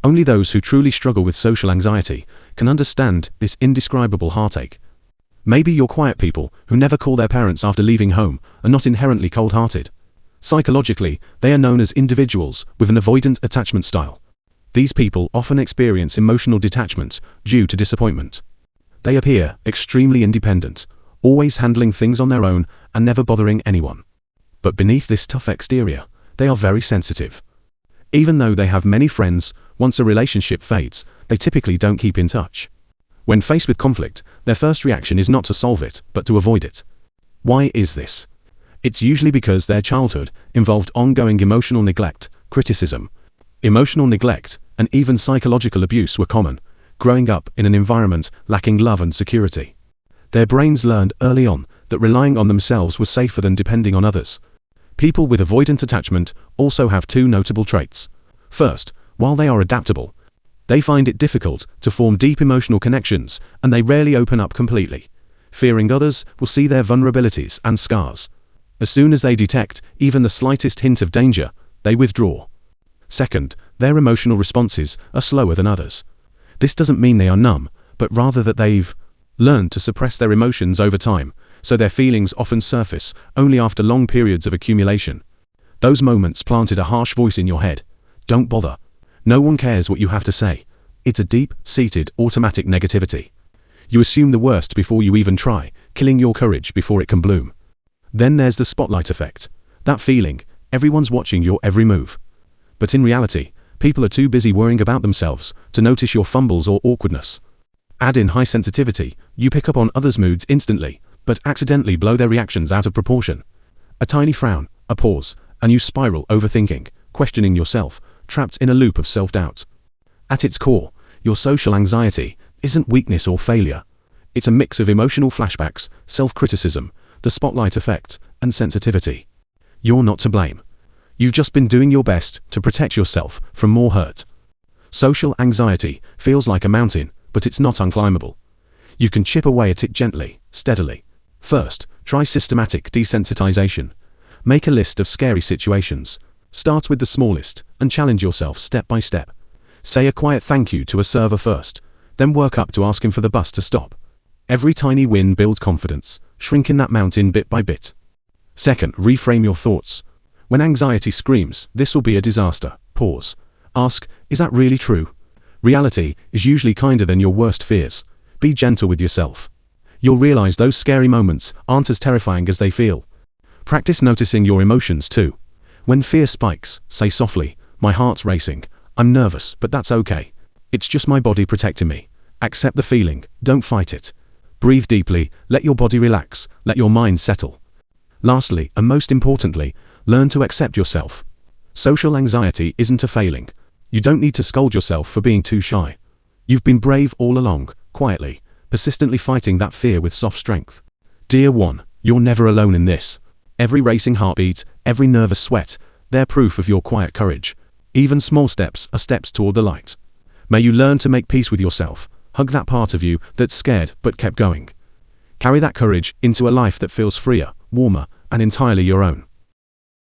Only those who truly struggle with social anxiety can understand this indescribable heartache. Maybe your quiet people who never call their parents after leaving home are not inherently cold-hearted. Psychologically, they are known as individuals with an avoidant attachment style. These people often experience emotional detachment due to disappointment. They appear extremely independent, always handling things on their own and never bothering anyone. But beneath this tough exterior, they are very sensitive. Even though they have many friends, once a relationship fades, they typically don't keep in touch. When faced with conflict, their first reaction is not to solve it, but to avoid it. Why is this? It's usually because their childhood involved ongoing emotional neglect, criticism. Emotional neglect, and even psychological abuse were common, growing up in an environment lacking love and security. Their brains learned early on that relying on themselves was safer than depending on others. People with avoidant attachment also have two notable traits. First, while they are adaptable, they find it difficult to form deep emotional connections, and they rarely open up completely. Fearing others will see their vulnerabilities and scars. As soon as they detect even the slightest hint of danger, they withdraw. Second, their emotional responses are slower than others. This doesn't mean they are numb, but rather that they've learned to suppress their emotions over time, so their feelings often surface only after long periods of accumulation. Those moments planted a harsh voice in your head. Don't bother. No one cares what you have to say. It's a deep-seated automatic negativity. You assume the worst before you even try, killing your courage before it can bloom. Then there's the spotlight effect. That feeling, everyone's watching your every move. But in reality, people are too busy worrying about themselves to notice your fumbles or awkwardness. Add in high sensitivity, you pick up on others' moods instantly, but accidentally blow their reactions out of proportion. A tiny frown, a pause, and you spiral overthinking, questioning yourself, trapped in a loop of self-doubt. At its core, your social anxiety isn't weakness or failure. It's a mix of emotional flashbacks, self-criticism, the spotlight effect, and sensitivity. You're not to blame. You've just been doing your best to protect yourself from more hurt. Social anxiety feels like a mountain, but it's not unclimbable. You can chip away at it gently, steadily. First, try systematic desensitization. Make a list of scary situations. Start with the smallest, and challenge yourself step by step. Say a quiet thank you to a server first, then work up to asking for the bus to stop. Every tiny win builds confidence, shrinking that mountain bit by bit. Second, reframe your thoughts. When anxiety screams, "This will be a disaster," pause. Ask, is that really true? Reality is usually kinder than your worst fears. Be gentle with yourself. You'll realize those scary moments aren't as terrifying as they feel. Practice noticing your emotions too. When fear spikes, say softly, "My heart's racing. I'm nervous, but that's okay. It's just my body protecting me." Accept the feeling, don't fight it. Breathe deeply, let your body relax, let your mind settle. Lastly, and most importantly, learn to accept yourself. Social anxiety isn't a failing. You don't need to scold yourself for being too shy. You've been brave all along, quietly, persistently fighting that fear with soft strength. Dear one, you're never alone in this. Every racing heartbeat, every nervous sweat, they're proof of your quiet courage. Even small steps are steps toward the light. May you learn to make peace with yourself. Hug that part of you that's scared but kept going. Carry that courage into a life that feels freer, warmer, and entirely your own.